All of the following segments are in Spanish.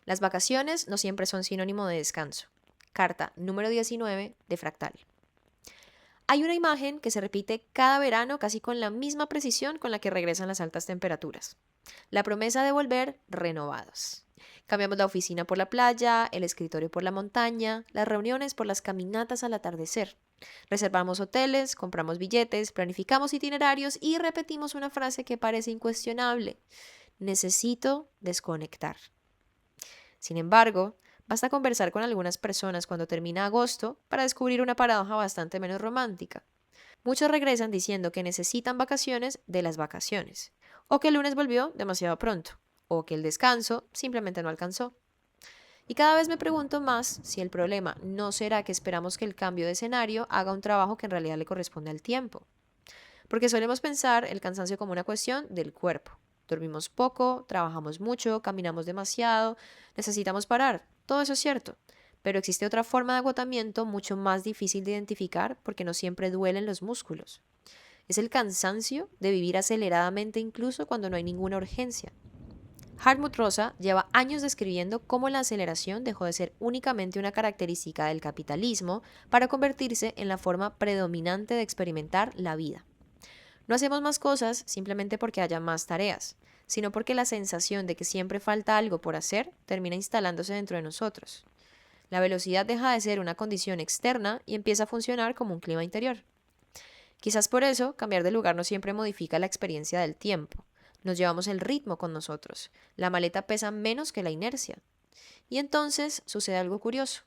Las vacaciones no siempre son sinónimo de descanso. Carta número 19 de Fractal. Hay una imagen que se repite cada verano casi con la misma precisión con la que regresan las altas temperaturas. La promesa de volver renovados. Cambiamos la oficina por la playa, el escritorio por la montaña, las reuniones por las caminatas al atardecer. Reservamos hoteles, compramos billetes, planificamos itinerarios y repetimos una frase que parece incuestionable. Necesito desconectar. Sin embargo, basta conversar con algunas personas cuando termina agosto para descubrir una paradoja bastante menos romántica. Muchos regresan diciendo que necesitan vacaciones de las vacaciones, o que el lunes volvió demasiado pronto, o que el descanso simplemente no alcanzó. Y cada vez me pregunto más si el problema no será que esperamos que el cambio de escenario haga un trabajo que en realidad le corresponde al tiempo. Porque solemos pensar el cansancio como una cuestión del cuerpo. Dormimos poco, trabajamos mucho, caminamos demasiado, necesitamos parar. Todo eso es cierto. Pero existe otra forma de agotamiento mucho más difícil de identificar porque no siempre duelen los músculos. Es el cansancio de vivir aceleradamente incluso cuando no hay ninguna urgencia. Hartmut Rosa lleva años describiendo cómo la aceleración dejó de ser únicamente una característica del capitalismo para convertirse en la forma predominante de experimentar la vida. No hacemos más cosas simplemente porque haya más tareas, sino porque la sensación de que siempre falta algo por hacer termina instalándose dentro de nosotros. La velocidad deja de ser una condición externa y empieza a funcionar como un clima interior. Quizás por eso, cambiar de lugar no siempre modifica la experiencia del tiempo. Nos llevamos el ritmo con nosotros. La maleta pesa menos que la inercia. Y entonces sucede algo curioso.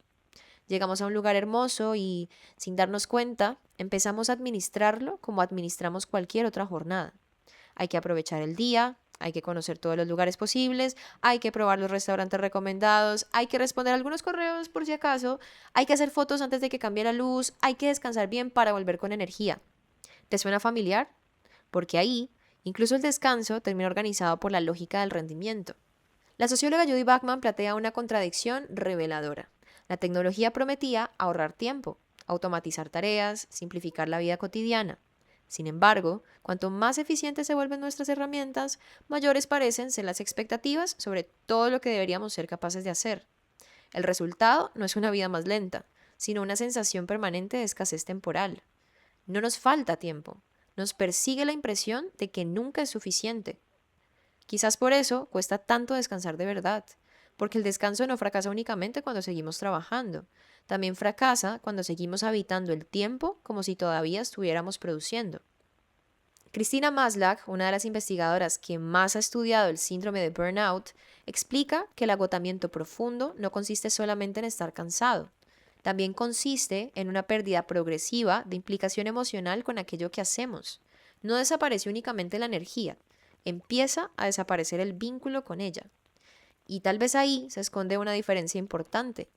Llegamos a un lugar hermoso y, sin darnos cuenta, empezamos a administrarlo como administramos cualquier otra jornada. Hay que aprovechar el día, hay que conocer todos los lugares posibles, hay que probar los restaurantes recomendados, hay que responder algunos correos por si acaso, hay que hacer fotos antes de que cambie la luz, hay que descansar bien para volver con energía. ¿Te suena familiar? Porque ahí, incluso el descanso termina organizado por la lógica del rendimiento. La socióloga Judy Bachman plantea una contradicción reveladora. La tecnología prometía ahorrar tiempo, automatizar tareas, simplificar la vida cotidiana. Sin embargo, cuanto más eficientes se vuelven nuestras herramientas, mayores parecen ser las expectativas sobre todo lo que deberíamos ser capaces de hacer. El resultado no es una vida más lenta, sino una sensación permanente de escasez temporal. No nos falta tiempo, nos persigue la impresión de que nunca es suficiente. Quizás por eso cuesta tanto descansar de verdad, porque el descanso no fracasa únicamente cuando seguimos trabajando, también fracasa cuando seguimos habitando el tiempo como si todavía estuviéramos produciendo. Christina Maslach, una de las investigadoras que más ha estudiado el síndrome de burnout, explica que el agotamiento profundo no consiste solamente en estar cansado, también consiste en una pérdida progresiva de implicación emocional con aquello que hacemos. No desaparece únicamente la energía, empieza a desaparecer el vínculo con ella. Y tal vez ahí se esconde una diferencia importante.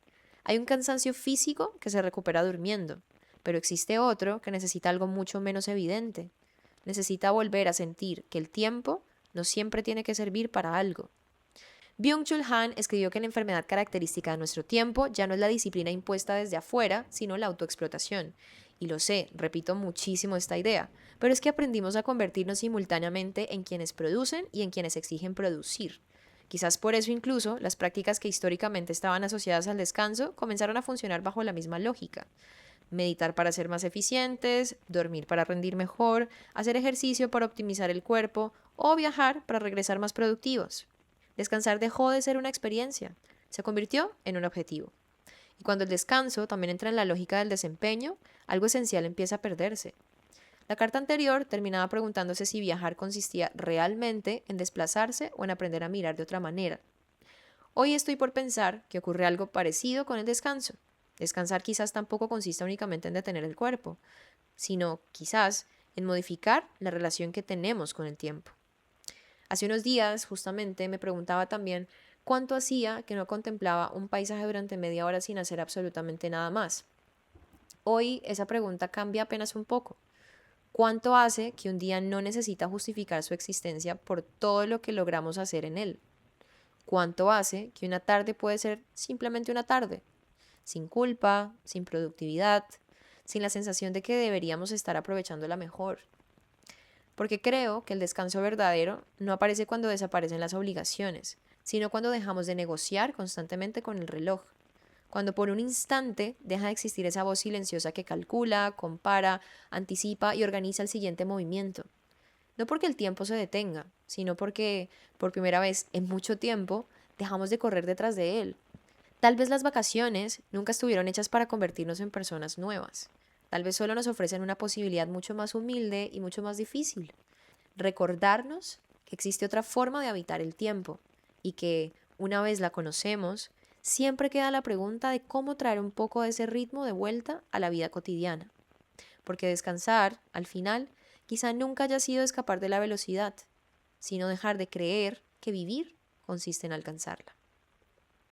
Hay un cansancio físico que se recupera durmiendo, pero existe otro que necesita algo mucho menos evidente. Necesita volver a sentir que el tiempo no siempre tiene que servir para algo. Byung-Chul Han escribió que la enfermedad característica de nuestro tiempo ya no es la disciplina impuesta desde afuera, sino la autoexplotación. Y lo sé, repito muchísimo esta idea, pero es que aprendimos a convertirnos simultáneamente en quienes producen y en quienes exigen producir. Quizás por eso incluso las prácticas que históricamente estaban asociadas al descanso comenzaron a funcionar bajo la misma lógica. Meditar para ser más eficientes, dormir para rendir mejor, hacer ejercicio para optimizar el cuerpo o viajar para regresar más productivos. Descansar dejó de ser una experiencia, se convirtió en un objetivo. Y cuando el descanso también entra en la lógica del desempeño, algo esencial empieza a perderse. La carta anterior terminaba preguntándose si viajar consistía realmente en desplazarse o en aprender a mirar de otra manera. Hoy estoy por pensar que ocurre algo parecido con el descanso. Descansar quizás tampoco consista únicamente en detener el cuerpo, sino quizás en modificar la relación que tenemos con el tiempo. Hace unos días, justamente, me preguntaba también cuánto hacía que no contemplaba un paisaje durante media hora sin hacer absolutamente nada más. Hoy esa pregunta cambia apenas un poco. ¿Cuánto hace que un día no necesita justificar su existencia por todo lo que logramos hacer en él? ¿Cuánto hace que una tarde puede ser simplemente una tarde? Sin culpa, sin productividad, sin la sensación de que deberíamos estar aprovechándola mejor. Porque creo que el descanso verdadero no aparece cuando desaparecen las obligaciones, sino cuando dejamos de negociar constantemente con el reloj, cuando por un instante deja de existir esa voz silenciosa que calcula, compara, anticipa y organiza el siguiente movimiento. No porque el tiempo se detenga, sino porque por primera vez en mucho tiempo dejamos de correr detrás de él. Tal vez las vacaciones nunca estuvieron hechas para convertirnos en personas nuevas. Tal vez solo nos ofrecen una posibilidad mucho más humilde y mucho más difícil. Recordarnos que existe otra forma de habitar el tiempo y que, una vez la conocemos, siempre queda la pregunta de cómo traer un poco de ese ritmo de vuelta a la vida cotidiana. Porque descansar, al final, quizá nunca haya sido escapar de la velocidad, sino dejar de creer que vivir consiste en alcanzarla.